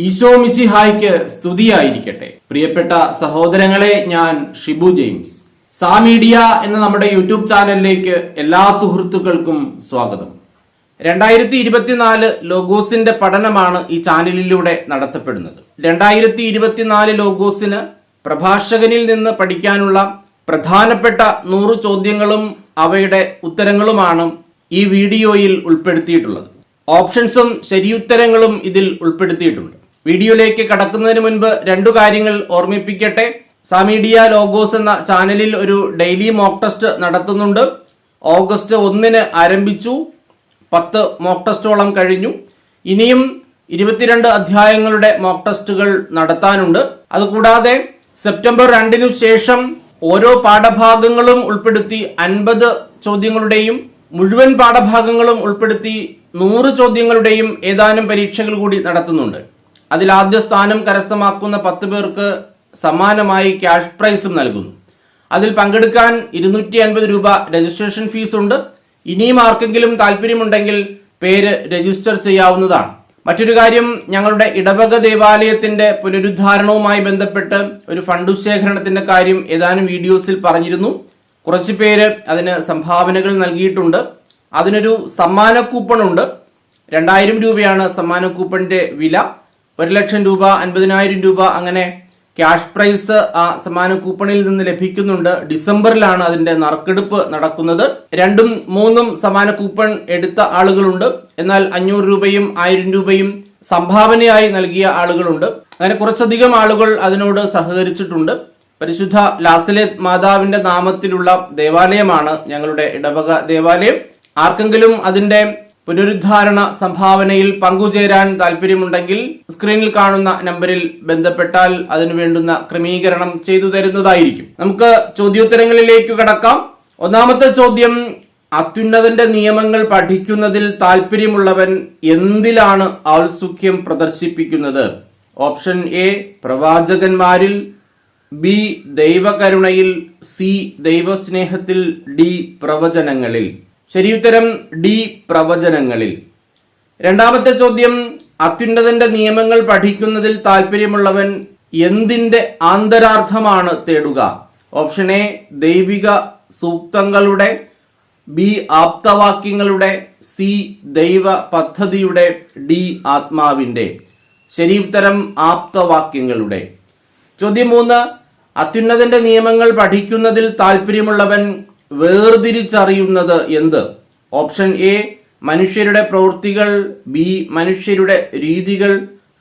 ഈശോ മിശിഹായ്ക്ക് സ്തുതിയായിരിക്കട്ടെ. പ്രിയപ്പെട്ട സഹോദരങ്ങളെ, ഞാൻ ഷിബു ജെയിംസ്. സാമീഡിയ എന്ന നമ്മുടെ യൂട്യൂബ് ചാനലിലേക്ക് എല്ലാ സുഹൃത്തുക്കൾക്കും സ്വാഗതം. 2024 ലോഗോസിന്റെ പഠനമാണ് ഈ ചാനലിലൂടെ നടത്തപ്പെടുന്നത്. 2024 ലോഗോസിന് പ്രഭാഷകനിൽ നിന്ന് പഠിക്കാനുള്ള പ്രധാനപ്പെട്ട 100 ചോദ്യങ്ങളും അവയുടെ ഉത്തരങ്ങളുമാണ് ഈ വീഡിയോയിൽ ഉൾപ്പെടുത്തിയിട്ടുള്ളത്. ഓപ്ഷൻസും ശരിയുത്തരങ്ങളും ഇതിൽ ഉൾപ്പെടുത്തിയിട്ടുണ്ട്. വീഡിയോയിലേക്ക് കടക്കുന്നതിന് മുൻപ് 2 കാര്യങ്ങൾ ഓർമ്മിപ്പിക്കട്ടെ. സാമീഡിയ ലോഗോസ് എന്ന ചാനലിൽ ഒരു ഡെയിലി മോക്ക് ടെസ്റ്റ് നടത്തുന്നുണ്ട്. ഓഗസ്റ്റ് 1 ആരംഭിച്ചു. 10 മോക്ക് ടെസ്റ്റോളം കഴിഞ്ഞു. ഇനിയും 22 അധ്യായങ്ങളുടെ മോക്ക് ടെസ്റ്റുകൾ നടത്താനുണ്ട്. അതുകൂടാതെ സെപ്റ്റംബർ 2 ശേഷം ഓരോ പാഠഭാഗങ്ങളും ഉൾപ്പെടുത്തി 50 ചോദ്യങ്ങളുടെയും മുഴുവൻ പാഠഭാഗങ്ങളും ഉൾപ്പെടുത്തി 100 ചോദ്യങ്ങളുടെയും ഏതാനും പരീക്ഷകൾ കൂടി നടത്തുന്നുണ്ട്. അതിൽ ആദ്യ സ്ഥാനം കരസ്ഥമാക്കുന്ന 10 പേർക്ക് സമാനമായി ക്യാഷ് പ്രൈസും നൽകുന്നു. അതിൽ പങ്കെടുക്കാൻ 250 രൂപ രജിസ്ട്രേഷൻ ഫീസ് ഉണ്ട്. ഇനിയും ആർക്കെങ്കിലും താല്പര്യമുണ്ടെങ്കിൽ പേര് രജിസ്റ്റർ ചെയ്യാവുന്നതാണ്. മറ്റൊരു കാര്യം, ഞങ്ങളുടെ ഇടവക ദേവാലയത്തിന്റെ പുനരുദ്ധാരണവുമായി ബന്ധപ്പെട്ട് ഒരു ഫണ്ട് ശേഖരണത്തിന്റെ കാര്യം ഏതാനും വീഡിയോസിൽ പറഞ്ഞിരുന്നു. കുറച്ചു പേര് അതിന് സംഭാവനകൾ നൽകിയിട്ടുണ്ട്. അതിനൊരു സമ്മാന കൂപ്പൺ ഉണ്ട്. 2000 രൂപയാണ് സമ്മാന കൂപ്പണിന്റെ വില. 1,00,000 രൂപ, 50,000 രൂപ, അങ്ങനെ ക്യാഷ് പ്രൈസ് ആ സമ്മാന കൂപ്പണിൽ നിന്ന് ലഭിക്കുന്നുണ്ട്. ഡിസംബറിലാണ് അതിന്റെ നറുക്കെടുപ്പ് നടക്കുന്നത്. 2ഉം 3ഉം സമ്മാന കൂപ്പൺ എടുത്ത ആളുകളുണ്ട്. എന്നാൽ 500 രൂപയും 1000 രൂപയും സംഭാവനയായി നൽകിയ ആളുകളുണ്ട്. അങ്ങനെ കുറച്ചധികം ആളുകൾ അതിനോട് സഹകരിച്ചിട്ടുണ്ട്. പരിശുദ്ധ ലാസലേത്ത് മാതാവിന്റെ നാമത്തിലുള്ള ദേവാലയമാണ് ഞങ്ങളുടെ ഇടവക ദേവാലയം. ആർക്കെങ്കിലും അതിന്റെ പുനരുദ്ധാരണ സംഭാവനയിൽ പങ്കുചേരാൻ താല്പര്യമുണ്ടെങ്കിൽ സ്ക്രീനിൽ കാണുന്ന നമ്പറിൽ ബന്ധപ്പെട്ടാൽ അതിനു വേണ്ടുന്ന ക്രമീകരണം ചെയ്തു തരുന്നതായിരിക്കും. നമുക്ക് ചോദ്യോത്തരങ്ങളിലേക്ക് കടക്കാം. ഒന്നാമത്തെ ചോദ്യം, അത്യുന്നതന്റെ നിയമങ്ങൾ പഠിക്കുന്നതിൽ താല്പര്യമുള്ളവൻ എന്തിലാണ് ഔത്സുക്യം പ്രദർശിപ്പിക്കുന്നത്? ഓപ്ഷൻ എ പ്രവാചകന്മാരിൽ, ബി ദൈവകരുണയിൽ, സി ദൈവസ്നേഹത്തിൽ, ഡി പ്രവചനങ്ങളിൽ. ശരിയുത്തരം ഡി പ്രവചനങ്ങളിൽ. രണ്ടാമത്തെ ചോദ്യം, അത്യുന്നതന്റെ നിയമങ്ങൾ പഠിക്കുന്നതിൽ താല്പര്യമുള്ളവൻ എന്തിന്റെ ആന്തരാർത്ഥമാണ് തേടുക? ഓപ്ഷൻ എ ദൈവിക സൂക്തങ്ങളുടെ, ബി ആപ്തവാക്യങ്ങളുടെ, സി ദൈവ പദ്ധതിയുടെ, ഡി ആത്മാവിന്റെ. ശരിയുത്തരം ആപ്തവാക്യങ്ങളുടെ. ചോദ്യം 3, അത്യുന്നതന്റെ നിയമങ്ങൾ പഠിക്കുന്നതിൽ താല്പര്യമുള്ളവൻ വേർതിരിച്ചറിയുന്നത് എന്ത്? ഓപ്ഷൻ എ മനുഷ്യരുടെ പ്രവൃത്തികൾ, ബി മനുഷ്യരുടെ രീതികൾ,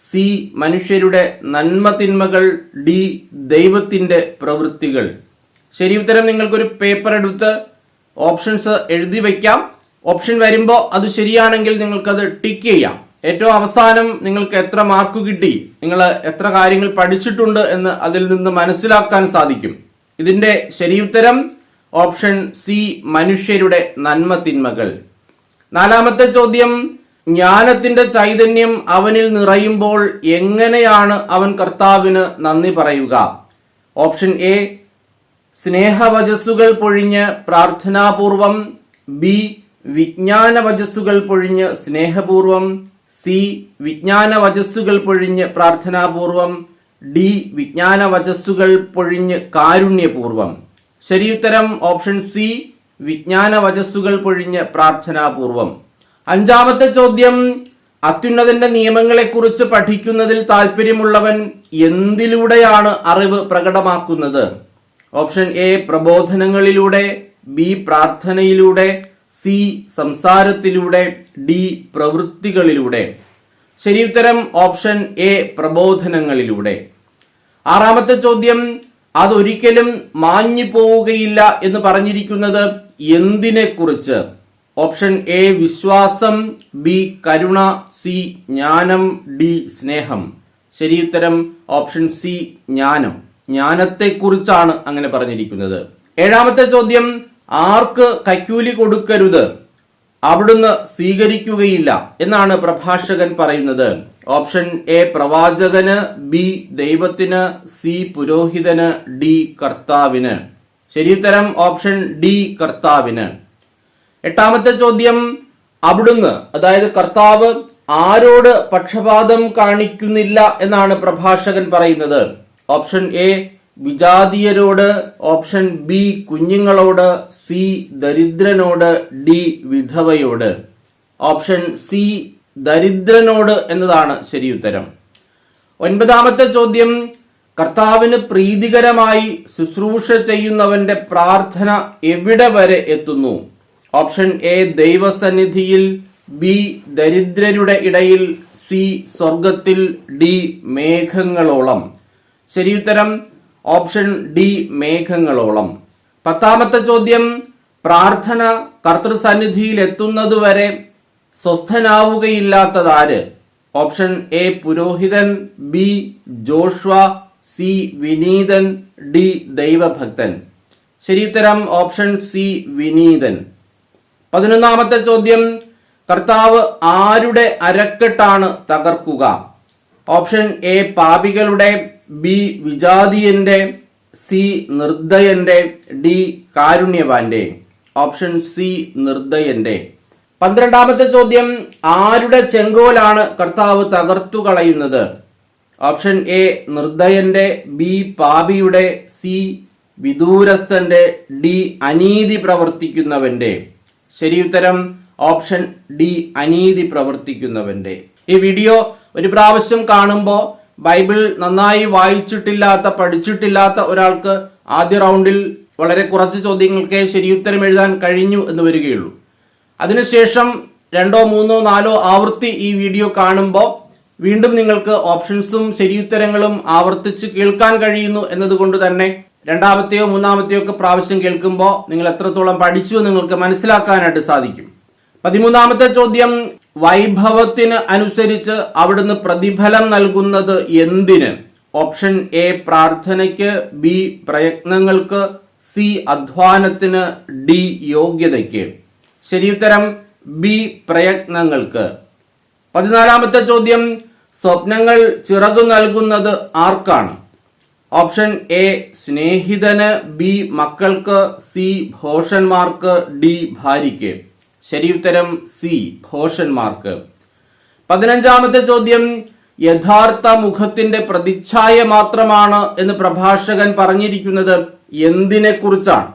സി മനുഷ്യരുടെ നന്മ തിന്മകൾ, ഡി ദൈവത്തിന്റെ പ്രവൃത്തികൾ. ശരിയുത്തരം നിങ്ങൾക്കൊരു പേപ്പർ എടുത്ത് ഓപ്ഷൻസ് എഴുതി വയ്ക്കാം. ഓപ്ഷൻ വരുമ്പോൾ അത് ശരിയാണെങ്കിൽ നിങ്ങൾക്കത് ടിക്ക് ചെയ്യാം. ഏറ്റവും അവസാനം നിങ്ങൾക്ക് എത്ര മാർക്ക് കിട്ടി, നിങ്ങൾ എത്ര കാര്യങ്ങൾ പഠിച്ചിട്ടുണ്ട് എന്ന് അതിൽ നിന്ന് മനസ്സിലാക്കാൻ സാധിക്കും. ഇതിന്റെ ശരിയുത്തരം ഓപ്ഷൻ സി മനുഷ്യരുടെ നന്മ തിന്മകൾ. നാലാമത്തെ ചോദ്യം, ജ്ഞാനത്തിന്റെ ചൈതന്യം അവനിൽ നിറയുമ്പോൾ എങ്ങനെയാണ് അവൻ കർത്താവിന് നന്ദി പറയുക? ഓപ്ഷൻ എ സ്നേഹവചസ്സുകൾ പൊഴിഞ്ഞ് പ്രാർത്ഥനാപൂർവം, ബി വിജ്ഞാന വചസ്സുകൾ പൊഴിഞ്ഞ് സ്നേഹപൂർവം, സി വിജ്ഞാന വചസ്സുകൾ പൊഴിഞ്ഞ് പ്രാർത്ഥനാപൂർവം, ഡി വിജ്ഞാന വചസ്സുകൾ പൊഴിഞ്ഞ് കാരുണ്യപൂർവം. ശരിയുത്തരം ഓപ്ഷൻ സി വിജ്ഞാന വചസ്സുകൾ പൊഴിഞ്ഞ് പ്രാർത്ഥനാപൂർവം. അഞ്ചാമത്തെ ചോദ്യം, അത്യുന്നതന്റെ നിയമങ്ങളെക്കുറിച്ച് പഠിക്കുന്നതിൽ താല്പര്യമുള്ളവൻ എന്തിലൂടെയാണ് അറിവ് പ്രകടമാക്കുന്നത്? ഓപ്ഷൻ എ പ്രബോധനങ്ങളിലൂടെ, ബി പ്രാർത്ഥനയിലൂടെ, സി സംസാരത്തിലൂടെ, ഡി പ്രവൃത്തികളിലൂടെ. ശരിയുത്തരം ഓപ്ഷൻ എ പ്രബോധനങ്ങളിലൂടെ. ആറാമത്തെ ചോദ്യം, അതൊരിക്കലും മാഞ്ഞു പോവുകയില്ല എന്ന് പറഞ്ഞിരിക്കുന്നത് എന്തിനെ കുറിച്ച്? ഓപ്ഷൻ എ വിശ്വാസം, ബി കരുണ, സി ജ്ഞാനം, ഡി സ്നേഹം. ശരിയുത്തരം ഓപ്ഷൻ സി ജ്ഞാനം. ജ്ഞാനത്തെക്കുറിച്ചാണ് അങ്ങനെ പറഞ്ഞിരിക്കുന്നത്. ഏഴാമത്തെ ചോദ്യം, ആർക്ക് കൈക്കൂലി കൊടുക്കരുത്? അവിടുന്ന് സ്വീകരിക്കുകയില്ല എന്നാണ് പ്രഭാഷകൻ പറയുന്നത്. ഓപ്ഷൻ എ പ്രവാചകന്, ബി ദൈവത്തിന്, സി പുരോഹിതന്, ഡി കർത്താവിന്. ശരിയുത്തരം ഓപ്ഷൻ ഡി കർത്താവിന്. എട്ടാമത്തെ ചോദ്യം, അവിടുന്ന് അതായത് കർത്താവ് ആരോട് പക്ഷപാതം കാണിക്കുന്നില്ല എന്നാണ് പ്രഭാഷകൻ പറയുന്നത്? ഓപ്ഷൻ എ വിജാതീയരോട്, ഓപ്ഷൻ ബി കുഞ്ഞുങ്ങളോട്, സി ദരിദ്രനോട്, ഡി വിധവയോട്. ഓപ്ഷൻ സി ദരിദ്രനോട് എന്നതാണ് ശരിയുത്തരം. 9ാമത്തെ ചോദ്യം, കർത്താവിന് പ്രീതികരമായി ശുശ്രൂഷ ചെയ്യുന്നവന്റെ പ്രാർത്ഥന എവിടെ വരെ എത്തുന്നു? ഓപ്ഷൻ എ ദൈവസന്നിധിയിൽ, ബി ദരിദ്രരുടെ ഇടയിൽ, സി സ്വർഗത്തിൽ, ഡി മേഘങ്ങളോളം. ശരിയുത്തരം ഓപ്ഷൻ ഡി മേഘങ്ങളോളം. 10ാമത്തെ ചോദ്യം, പ്രാർത്ഥന കർത്തൃസന്നിധിയിൽ എത്തുന്നതുവരെ സ്വസ്ഥനാവുകയില്ലാത്തതാര്? ഓപ്ഷൻ എ പുരോഹിതൻ, ബി ജോഷ്വ, സി വിനീതൻ, ഡി ദൈവഭക്തൻ. ശരിയുത്തരം ഓപ്ഷൻ സി വിനീതൻ. 11ാമത്തെ ചോദ്യം, കർത്താവ് ആരുടെ അരക്കെട്ടാണ് തകർക്കുക? ഓപ്ഷൻ എ പാപികളുടെ, ബി വിജാതീയന്റെ, സി നിർദ്ദയന്റെ, ഡി കാരുണ്യവാന്റെ. ഓപ്ഷൻ സി നിർദ്ദയന്റെ. 12ാമത്തെ ചോദ്യം, ആരുടെ ചെങ്കോലാണ് കർത്താവ് തകർത്തു കളയുന്നത്? ഓപ്ഷൻ എ നിർദ്ദയന്റെ, ബി പാപിയുടെ, സി വിദൂരസ്ഥന്റെ, ഡി അനീതി പ്രവർത്തിക്കുന്നവന്റെ. ശരിയുത്തരം ഓപ്ഷൻ ഡി അനീതി പ്രവർത്തിക്കുന്നവന്റെ. ഈ വീഡിയോ ഒരു പ്രാവശ്യം കാണുമ്പോൾ ബൈബിൾ നന്നായി വായിച്ചിട്ടില്ലാത്ത, പഠിച്ചിട്ടില്ലാത്ത ഒരാൾക്ക് ആദ്യ റൗണ്ടിൽ വളരെ കുറച്ച് ചോദ്യങ്ങൾക്ക് ശരിയുത്തരം എഴുതാൻ കഴിഞ്ഞു എന്ന് വരികയുള്ളൂ. അതിനുശേഷം 2, 3, 4 ആവർത്തി ഈ വീഡിയോ കാണുമ്പോൾ വീണ്ടും നിങ്ങൾക്ക് ഓപ്ഷൻസും ശരിയുത്തരങ്ങളും ആവർത്തിച്ച് കേൾക്കാൻ കഴിയുന്നു എന്നതുകൊണ്ട് തന്നെ 2ാമത്തെയോ 3ാമത്തെയോ ഒക്കെ പ്രാവശ്യം കേൾക്കുമ്പോൾ നിങ്ങൾ എത്രത്തോളം പഠിച്ചു നിങ്ങൾക്ക് മനസ്സിലാക്കാനായിട്ട് സാധിക്കും. 13ാമത്തെ ചോദ്യം, വൈഭവത്തിന് അനുസരിച്ച് അവിടുന്ന് പ്രതിഫലം നൽകുന്നത് എന്തിന്? ഓപ്ഷൻ എ പ്രാർത്ഥനയ്ക്ക്, ബി പ്രയത്നങ്ങൾക്ക്, സി അധ്വാനത്തിന്, ഡി യോഗ്യതയ്ക്ക്. ശരിയുത്തരം ബി പ്രയത്നങ്ങൾക്ക്. 14ാമത്തെ ചോദ്യം, സ്വപ്നങ്ങൾ ചിറകു നൽകുന്നത് ആർക്കാണ്? ഓപ്ഷൻ എ സ്നേഹിതന്, ബി മക്കൾക്ക്, സി ഭോഷന്മാർക്ക്, ഡി ഭാര്യയ്ക്ക്. ശരിയുത്തരം സി ഭോഷന്മാർക്ക്. 15ാമത്തെ ചോദ്യം, യഥാർത്ഥ മുഖത്തിന്റെ പ്രതിച്ഛായ മാത്രമാണ് എന്ന് പ്രഭാഷകൻ പറഞ്ഞിരിക്കുന്നത് എന്തിനെ കുറിച്ചാണ്?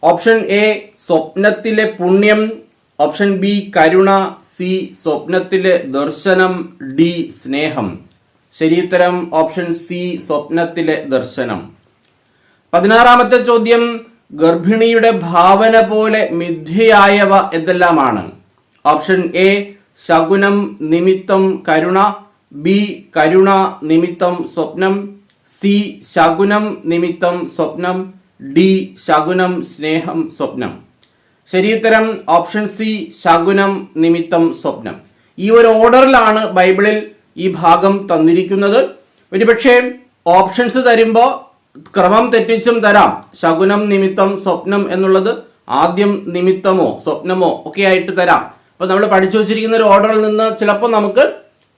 ഓപ്ഷൻ എ സ്വപ്നത്തിലെ പുണ്യം, ഓപ്ഷൻ ബി കരുണ, സി സ്വപ്നത്തിലെ ദർശനം, ഡി സ്നേഹം. ശരിയുത്തരം ഓപ്ഷൻ സി സ്വപ്നത്തിലെ ദർശനം. 16ാമത്തെ ചോദ്യം, ഗർഭിണിയുടെ ഭാവന പോലെ മിഥ്യയായവ എന്തെല്ലാമാണ്? ഓപ്ഷൻ എ ശകുനം നിമിത്തം കരുണ, ബി കരുണ നിമിത്തം സ്വപ്നം, സി ശകുനം നിമിത്തം സ്വപ്നം, ഡി ശകുനം സ്നേഹം സ്വപ്നം. ശരിയുത്തരം ഓപ്ഷൻ സി ശകുനം നിമിത്തം സ്വപ്നം. ഈ ഒരു ഓർഡറിലാണ് ബൈബിളിൽ ഈ ഭാഗം തന്നിരിക്കുന്നത്. ഒരുപക്ഷെ ഓപ്ഷൻസ് തരുമ്പോൾ ക്രമം തെറ്റിച്ചും തരാം. ശകുനം നിമിത്തം സ്വപ്നം എന്നുള്ളത് ആദ്യം നിമിത്തമോ സ്വപ്നമോ ഒക്കെ ആയിട്ട് തരാം. അപ്പൊ നമ്മൾ പഠിച്ചു വച്ചിരിക്കുന്ന ഒരു ഓർഡറിൽ നിന്ന് ചിലപ്പോൾ നമുക്ക്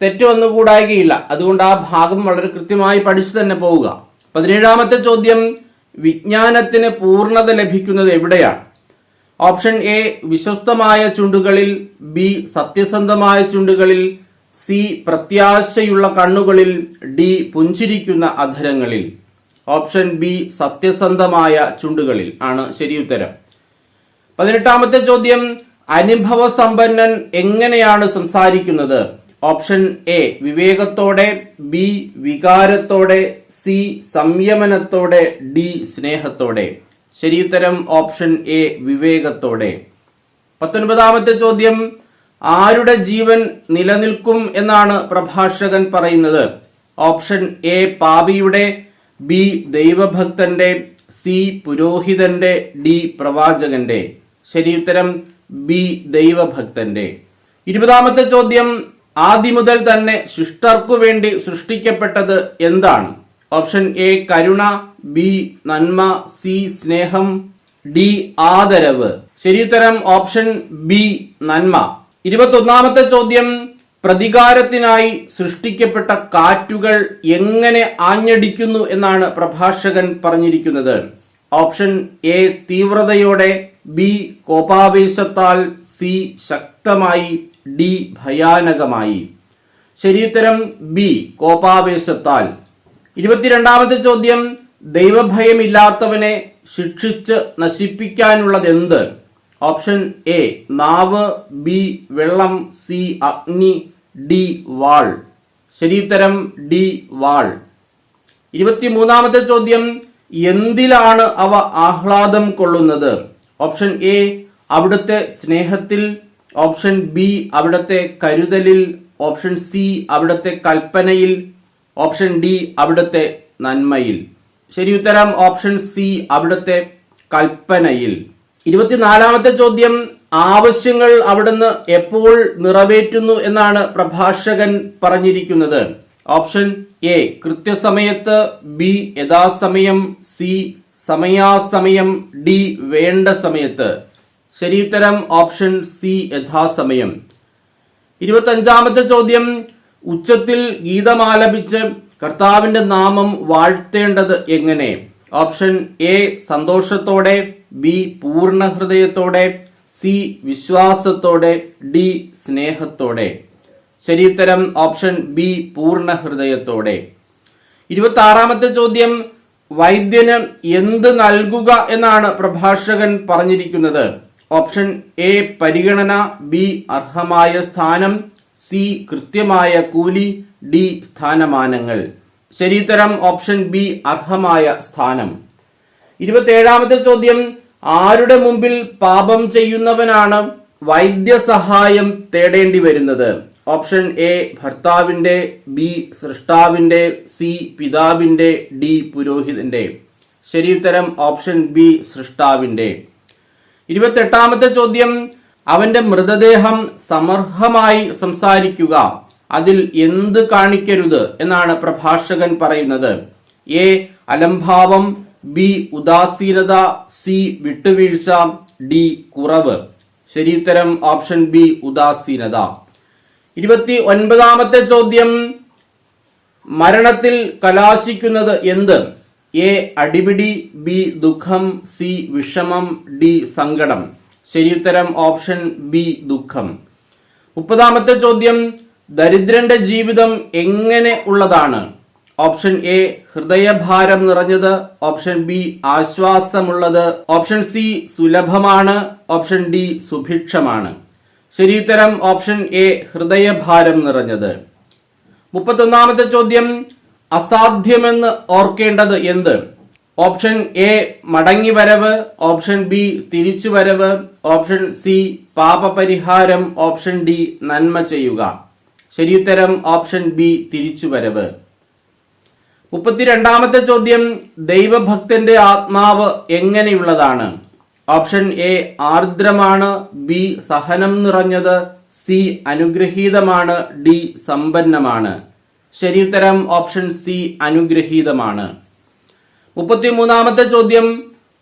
തെറ്റ് വന്നുകൂടായികയില്ല. അതുകൊണ്ട് ആ ഭാഗം വളരെ കൃത്യമായി പഠിച്ചു തന്നെ പോവുക. 17ാമത്തെ ചോദ്യം, വിജ്ഞാനത്തിന് പൂർണ്ണത ലഭിക്കുന്നത് എവിടെയാണ്? ഓപ്ഷൻ എ വിശ്വസ്തമായ ചുണ്ടുകളിൽ, ബി സത്യസന്ധമായ ചുണ്ടുകളിൽ, സി പ്രത്യാശയുള്ള കണ്ണുകളിൽ, ഡി പുഞ്ചിരിക്കുന്ന അധരങ്ങളിൽ. ഓപ്ഷൻ ബി സത്യസന്ധമായ ചുണ്ടുകളിൽ ആണ് ശരിയുത്തരം. 18ാമത്തെ ചോദ്യം, അനുഭവ സമ്പന്നൻ എങ്ങനെയാണ് സംസാരിക്കുന്നത്? ഓപ്ഷൻ എ വിവേകത്തോടെ, ബി വികാരത്തോടെ, സി സംയമനത്തോടെ, ഡി സ്നേഹത്തോടെ. ശരിയുത്തരം ഓപ്ഷൻ എ വിവേകത്തോടെ. 19ാമത്തെ ചോദ്യം, ആരുടെ ജീവൻ നിലനിൽക്കും എന്നാണ് പ്രഭാഷകൻ പറയുന്നത്? ഓപ്ഷൻ എ പാപിയുടെ, ബി ദൈവഭക്തന്റെ, സി പുരോഹിതന്റെ, ഡി പ്രവാചകന്റെ. ശരിയുത്തരം ബി ദൈവഭക്തന്റെ. 20ാമത്തെ ചോദ്യം, ആദ്യം മുതൽ തന്നെ ശിഷ്ടർക്കു വേണ്ടി സൃഷ്ടിക്കപ്പെട്ടത് എന്താണ്? ഓപ്ഷൻ എ കരുണ, ബി നന്മ, സി സ്നേഹം, ഡി ആദരവ്. ശരിയുത്തരം ഓപ്ഷൻ ബി നന്മ. 21ാമത്തെ ചോദ്യം, പ്രതികാരത്തിനായി സൃഷ്ടിക്കപ്പെട്ട കാറ്റുകൾ എങ്ങനെ ആഞ്ഞടിക്കുന്നു എന്നാണ് പ്രഭാഷകൻ പറഞ്ഞിരിക്കുന്നത്? ഓപ്ഷൻ എ തീവ്രതയോടെ, ബി കോപാവേശത്താൽ, സി ശക്തമായി, ഡി ഭയാനകമായി. ശരിയുത്തരം ബി കോപാവേശത്താൽ. 22ാമത്തെ ചോദ്യം, ദൈവഭയമില്ലാത്തവനെ ശിക്ഷിച്ച് നശിപ്പിക്കാനുള്ളതെന്ത്? ഓപ്ഷൻ എ നാവ്, ബി വെള്ളം, സി അഗ്നി, ഡി വാൾ. ശരിയുത്തരം ഡി വാൾ. 23ാമത്തെ ചോദ്യം, എന്തിലാണ് അവ ആഹ്ലാദം കൊള്ളുന്നത്? ഓപ്ഷൻ എ അവിടുത്തെ സ്നേഹത്തിൽ, ഓപ്ഷൻ ബി അവിടുത്തെ കരുതലിൽ, ഓപ്ഷൻ സി അവിടുത്തെ കൽപ്പനയിൽ, ഓപ്ഷൻ ഡി അവിടുത്തെ നന്മയിൽ. ശരിയുത്തരം ഓപ്ഷൻ സി അവിടുത്തെ കൽപ്പനയിൽ. 24ാമത്തെ ചോദ്യം, ആവശ്യങ്ങൾ അവിടുന്ന് എപ്പോൾ നിറവേറ്റുന്നു എന്നാണ് പ്രഭാഷകൻ പറഞ്ഞിരിക്കുന്നത്? ഓപ്ഷൻ എ കൃത്യസമയത്ത്, ബി യഥാസമയം, സി സമയാസമയം, ഡി വേണ്ട സമയത്ത്. ശരിയുത്തരം ഓപ്ഷൻ സി യഥാസമയം. 25ാമത്തെ ചോദ്യം, ഉച്ചത്തിൽ ഗീതമാലപിച്ച് കർത്താവിന്റെ നാമം വാഴ്ത്തേണ്ടത് എങ്ങനെ? ഓപ്ഷൻ എ സന്തോഷത്തോടെ, ബി പൂർണ്ണ ഹൃദയത്തോടെ, സി വിശ്വാസത്തോടെ, ഡി സ്നേഹത്തോടെ. ശരിയുത്തരം ഓപ്ഷൻ ബി പൂർണ്ണ ഹൃദയത്തോടെ. 26ാമത്തെ ചോദ്യം, വൈദ്യന് എന്ത് നൽകുക എന്നാണ് പ്രഭാഷകൻ പറഞ്ഞിരിക്കുന്നത്? ഓപ്ഷൻ എ പരിഗണന, ബി അർഹമായ സ്ഥാനം, സി കൃത്യമായ കൂലി, ഡി സ്ഥാനമാനങ്ങൾ. ശരിയുത്തരം ഓപ്ഷൻ ബി അർഹമായ സ്ഥാനം. 27ാമത്തെ ചോദ്യം, ആരുടെ മുമ്പിൽ പാപം ചെയ്യുന്നവനാണ് വൈദ്യസഹായം തേടേണ്ടി വരുന്നത്? ഓപ്ഷൻ എ ഭർത്താവിന്റെ, ബി സൃഷ്ടാവിന്റെ, സി പിതാവിന്റെ, ഡി പുരോഹിതന്റെ. ശരിയുത്തരം ഓപ്ഷൻ ബി സൃഷ്ടാവിന്റെ. 28ാമത്തെ ചോദ്യം, അവന്റെ മൃതദേഹം സമർഹമായി സംസാരിക്കുക, അതിൽ എന്ത് കാണിക്കരുത് എന്നാണ് പ്രഭാഷകൻ പറയുന്നത്? എ അലംഭാവം, ബി ഉദാസീനത, സി വിട്ടുവീഴ്ച, ഡി കുറവ്. ശരിയുത്തരം ഓപ്ഷൻ ബി ഉദാസീനത. 29ാമത്തെ ചോദ്യം, മരണത്തിൽ കലാശിക്കുന്നത് എന്ത്? എ അടിപിടി, ബി ദുഃഖം, സി വിഷമം, ഡി സങ്കടം. ശരിയുത്തരം ഓപ്ഷൻ ബി ദുഃഖം. 30ാമത്തെ ചോദ്യം, ദരിദ്രന്റെ ജീവിതം എങ്ങനെ ഉള്ളതാണ്? ഓപ്ഷൻ എ ഹൃദയഭാരം നിറഞ്ഞത്, ഓപ്ഷൻ ബി ആശ്വാസമുള്ളത്, ഓപ്ഷൻ സി സുലഭമാണ്, ഓപ്ഷൻ ഡി സുഭിക്ഷമാണ്. ശരിയുത്തരം ഓപ്ഷൻ എ ഹൃദയഭാരം നിറഞ്ഞത്. 31ാമത്തെ ചോദ്യം, അസാധ്യമെന്ന് ഓർക്കേണ്ടത് എന്ത്? ഓപ്ഷൻ എ മടങ്ങിവരവ്, ഓപ്ഷൻ ബി തിരിച്ചുവരവ്, ഓപ്ഷൻ സി പാപപരിഹാരം, ഓപ്ഷൻ ഡി നന്മ ചെയ്യുക. ശരിയുത്തരം ഓപ്ഷൻ ബി തിരിച്ചുവരവ്. 32ാമത്തെ ചോദ്യം, ദൈവഭക്തന്റെ ആത്മാവ് എങ്ങനെയുള്ളതാണ്? ഓപ്ഷൻ എ ആർദ്രമാണ്, ബി സഹനം നിറഞ്ഞത്, സി അനുഗ്രഹീതമാണ്, ഡി സമ്പന്നമാണ്. ശരിയുത്തരം ഓപ്ഷൻ സി അനുഗ്രഹീതമാണ്. 33ാമത്തെ ചോദ്യം,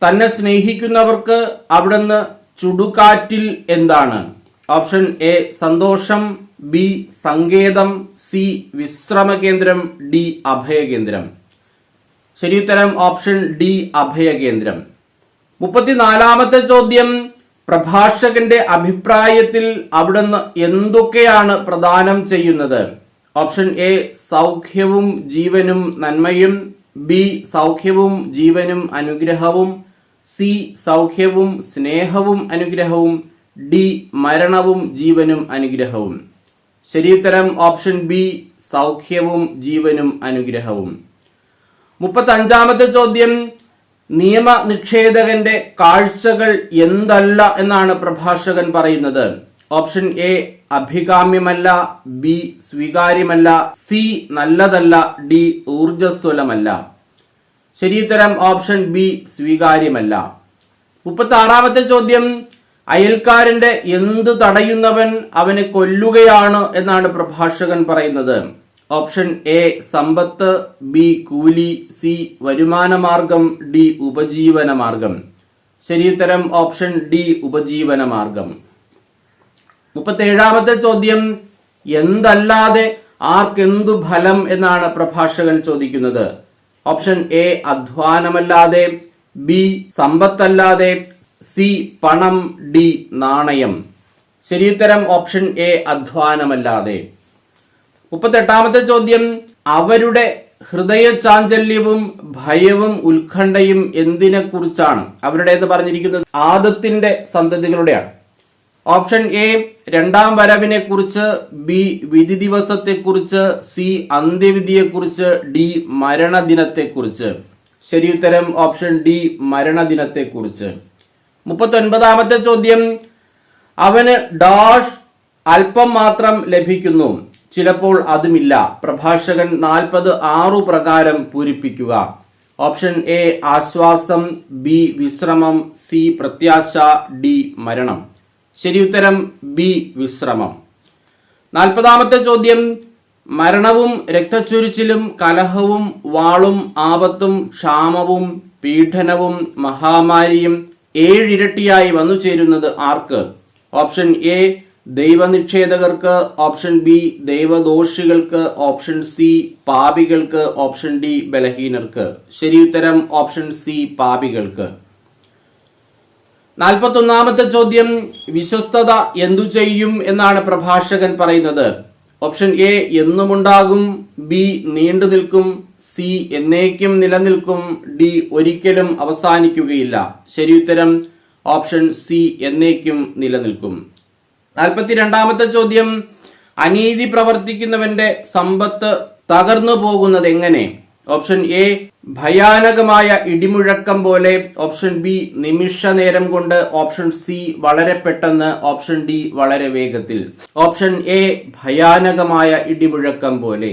തന്നെ സ്നേഹിക്കുന്നവർക്ക് അവിടുന്ന് ചുടുകാറ്റിൽ എന്താണ്? ഓപ്ഷൻ എ സന്തോഷം, ബി സങ്കേതം, സി വിശ്രമകേന്ദ്രം, ഡി അഭയകേന്ദ്രം. ശരിയുത്തരം ഓപ്ഷൻ ഡി അഭയകേന്ദ്രം. 34ാമത്തെ ചോദ്യം, പ്രഭാഷകന്റെ അഭിപ്രായത്തിൽ അവിടുന്ന് എന്തൊക്കെയാണ് പ്രദാനം ചെയ്യുന്നത്? ഓപ്ഷൻ എ സൗഖ്യവും ജീവനും നന്മയും, ബി സൗഖ്യവും ജീവനും അനുഗ്രഹവും, സി സൗഖ്യവും സ്നേഹവും അനുഗ്രഹവും, ഡി മരണവും ജീവനും അനുഗ്രഹവും. ശരിയുത്തരം ഓപ്ഷൻ ബി സൗഖ്യവും ജീവനും അനുഗ്രഹവും. 35ാമത്തെ ചോദ്യം, നിയമ നിഷേധകന്റെ കാഴ്ചകൾ എന്തല്ല എന്നാണ് പ്രഭാഷകൻ പറയുന്നത്? ഓപ്ഷൻ എ അഭികാമ്യമല്ല, ബി സ്വീകാര്യമല്ല, സി നല്ലതല്ല, ഡി ഊർജ്ജസ്വലമല്ല. ശരിയുത്തരം ഓപ്ഷൻ ബി സ്വീകാര്യമല്ല. 36ാമത്തെ ചോദ്യം, അയൽക്കാരന്റെ എന്തു തടയുന്നവൻ അവനെ കൊല്ലുകയാണ് എന്നാണ് പ്രഭാഷകൻ പറയുന്നത്? ഓപ്ഷൻ എ സമ്പത്ത്, ബി കൂലി, സി വരുമാനമാർഗം, ഡി ഉപജീവനമാർഗം. ശരിയുത്തരം ഓപ്ഷൻ ഡി ഉപജീവനമാർഗം. 37ാമത്തെ ചോദ്യം, എന്തല്ലാതെ ആർക്കെന്തു ഫലം എന്നാണ് പ്രഭാഷകൻ ചോദിക്കുന്നത്? ഓപ്ഷൻ എ അധ്വാനമല്ലാതെ, ബി സമ്പത്തല്ലാതെ, സി പണം, ഡി നാണയം. ശരിയുത്തരം ഓപ്ഷൻ എ അധ്വാനമല്ലാതെ. 38ാമത്തെ ചോദ്യം, അവരുടെ ഹൃദയ ചാഞ്ചല്യവും ഭയവും ഉത്കണ്ഠയും എന്തിനെ കുറിച്ചാണ്? അവരുടെ എന്ന് പറഞ്ഞിരിക്കുന്നത് ആദത്തിന്റെ സന്തതികളുടെയാണ്. ഓപ്ഷൻ എ രണ്ടാം വരവിനെ കുറിച്ച്, ബി വിധി ദിവസത്തെ കുറിച്ച്, സി അന്ത്യവിധിയെ കുറിച്ച്, ഡി മരണദിനത്തെ കുറിച്ച്. ശരിയുത്തരം ഓപ്ഷൻ ഡി മരണദിനത്തെ കുറിച്ച്. 39ാമത്തെ ചോദ്യം, അവന് ഡാഷ് അല്പം മാത്രം ലഭിക്കുന്നു, ചിലപ്പോൾ അതുമില്ല. പ്രഭാഷകൻ 40(6) പ്രകാരം പൂരിപ്പിക്കുക. ഓപ്ഷൻ എ ആശ്വാസം, ബി വിശ്രമം, സി പ്രത്യാശ, ഡി മരണം. ശരിയുത്തരം ബി വിശ്രമം. 40ാമത്തെ ചോദ്യം, മരണവും രക്തച്ചൊരിച്ചിലും കലഹവും വാളും ആപത്തും ക്ഷാമവും പീഡനവും മഹാമാരിയും 7 ഇരട്ടിയായി വന്നു ചേരുന്നത് ആർക്ക്? ഓപ്ഷൻ എ ദൈവനിഷേധകർക്ക്, ഓപ്ഷൻ ബി ദൈവദോഷികൾക്ക്, ഓപ്ഷൻ സി പാപികൾക്ക്, ഓപ്ഷൻ ഡി ബലഹീനർക്ക്. ശരിയുത്തരം ഓപ്ഷൻ സി പാപികൾക്ക്. 41ാമത്തെ ചോദ്യം, വിശ്വസ്തത എന്തു ചെയ്യും എന്നാണ് പ്രഭാഷകൻ പറയുന്നത്? ഓപ്ഷൻ എ എന്നുമുണ്ടാകും, ബി നീണ്ടു നിൽക്കും, സി എന്നേക്കും നിലനിൽക്കും, ഡി ഒരിക്കലും അവസാനിക്കുകയില്ല. ശരിയുത്തരം ഓപ്ഷൻ സി എന്നേക്കും നിലനിൽക്കും. 42ാമത്തെ ചോദ്യം, അനീതി പ്രവർത്തിക്കുന്നവന്റെ സമ്പത്ത് തകർന്നു പോകുന്നത് എങ്ങനെ? ഓപ്ഷൻ എ ഭയാനകമായ ഇടിമുഴക്കം പോലെ, ഓപ്ഷൻ ബി നിമിഷ നേരം കൊണ്ട്, ഓപ്ഷൻ സി വളരെ പെട്ടെന്ന്, ഓപ്ഷൻ ഡി വളരെ വേഗത്തിൽ. ഓപ്ഷൻ എ ഭയാനകമായ ഇടിമുഴക്കം പോലെ.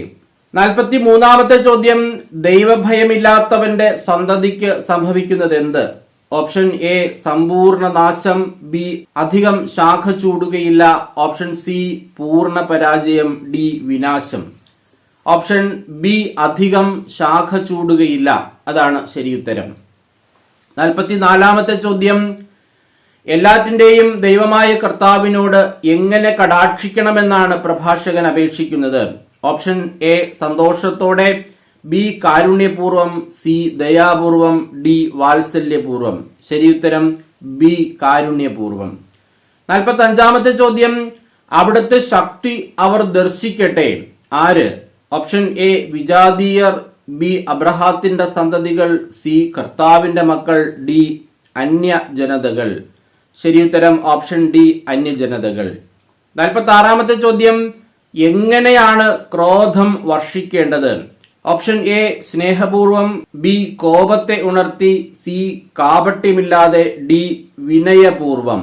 43ാമത്തെ ചോദ്യം, ദൈവഭയമില്ലാത്തവന്റെ സന്തതിക്ക് സംഭവിക്കുന്നത് എന്ത്? ഓപ്ഷൻ എ സമ്പൂർണ്ണ നാശം, ബി അധികം ശാഖ ചൂടുകയില്ല, ഓപ്ഷൻ സി പൂർണ്ണ പരാജയം, ഡി വിനാശം. ഓപ്ഷൻ ബി അധികം ശാഖ ചൂടുകയില്ല, അതാണ് ശരിയുത്തരം. 44ാമത്തെ ചോദ്യം, എല്ലാറ്റിന്റെയും ദൈവമായ കർത്താവിനോട് എങ്ങനെ കടാക്ഷിക്കണമെന്നാണ് പ്രഭാഷകൻ അപേക്ഷിക്കുന്നത്? ഓപ്ഷൻ എ സന്തോഷത്തോടെ, ബി കാരുണ്യപൂർവം, സി ദയാപൂർവം, ഡി വാത്സല്യപൂർവം. ശരിയുത്തരം ബി കാരുണ്യപൂർവം. 45ാമത്തെ ചോദ്യം, അവിടുത്തെ ശക്തി അവർ ദർശിക്കട്ടെ. ആര്? ഓപ്ഷൻ എ വിജാതീയർ, ബി അബ്രഹാത്തിന്റെ സന്തതികൾ, സി കർത്താവിന്റെ മക്കൾ, ഡി അന്യ ജനതകൾ. ശരിയുത്തരം ഓപ്ഷൻ ഡി അന്യജനതകൾ. 46ാമത്തെ ചോദ്യം, എങ്ങനെയാണ് ക്രോധം വർഷിക്കേണ്ടത്? ഓപ്ഷൻ എ സ്നേഹപൂർവം, ബി കോപത്തെ ഉണർത്തി, സി കാപട്യമില്ലാതെ, ഡി വിനയപൂർവം.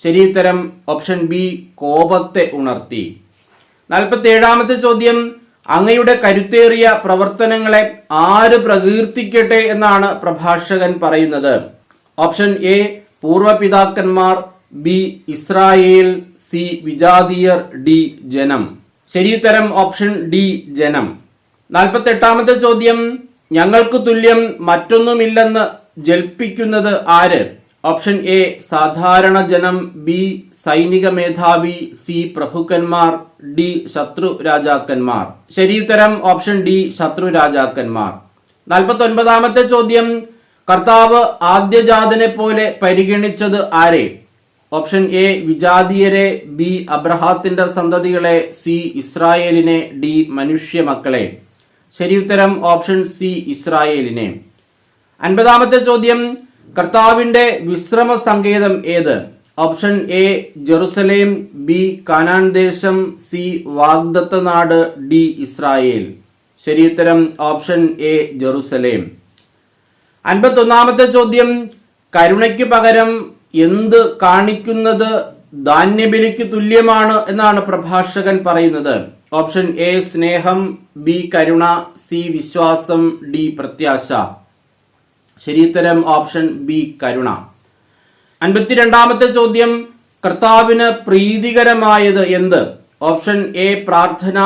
ശരിയുത്തരം ഓപ്ഷൻ ബി കോപത്തെ ഉണർത്തി. 47ാമത്തെ ചോദ്യം, അങ്ങയുടെ കരുത്തേറിയ പ്രവർത്തനങ്ങളെ ആര് പ്രകീർത്തിക്കട്ടെ എന്നാണ് പ്രഭാഷകൻ പറയുന്നത്? ഓപ്ഷൻ എ പൂർവപിതാക്കന്മാർ, ബി ഇസ്രായേൽ, സി വിജാതീയർ, ഡി ജനം. ശരിയുത്തരം ഓപ്ഷൻ ഡി ജനം. 48ാമത്തെ ചോദ്യം, ഞങ്ങൾക്ക് തുല്യം മറ്റൊന്നുമില്ലെന്ന് ജൽപ്പിക്കുന്നത് ആര്? ഓപ്ഷൻ എ സാധാരണ ജനം, ബി സൈനിക മേധാവി, സി പ്രഭുക്കന്മാർ, ഡി ശത്രു രാജാക്കന്മാർ. ശരിയുത്തരം ഓപ്ഷൻ ഡി ശത്രു രാജാക്കന്മാർ. 49ാമത്തെ ചോദ്യം, കർത്താവ് ആദ്യജാതനെ പോലെ പരിഗണിച്ചത് ആരെ? ഓപ്ഷൻ എ വിജാതീയരെ, ബി അബ്രഹാത്തിന്റെ സന്തതികളെ, സി ഇസ്രായേലിനെ, ഡി മനുഷ്യ മക്കളെ. ശരിയുത്തരം ഓപ്ഷൻ സി ഇസ്രായേലിനെ. 50ാമത്തെ ചോദ്യം, കർത്താവിന്റെ വിശ്രമ സങ്കേതം ഏത്? Option A Jerusalem, B Canaan ദേശം, സി വാഗ്ദത്ത നാട്, ഡി ഇസ്രായേൽ. ശരിയുത്തരം ഓപ്ഷൻ എ ജെറുസലേം. 51ാമത്തെ ചോദ്യം, കരുണയ്ക്ക് പകരം എന്ത് കാണിക്കുന്നത് ധാന്യബലിക്ക് തുല്യമാണ് എന്നാണ് പ്രഭാഷകൻ പറയുന്നത്? ഓപ്ഷൻ എ സ്നേഹം, ബി കരുണ, സി വിശ്വാസം, ഡി പ്രത്യാശ. ശരിയുത്തരം ഓപ്ഷൻ ബി കരുണ. 52ാമത്തെ ചോദ്യം, കർത്താവിന് പ്രീതികരമായത് എന്ത്? ഓപ്ഷൻ എ പ്രാർത്ഥന,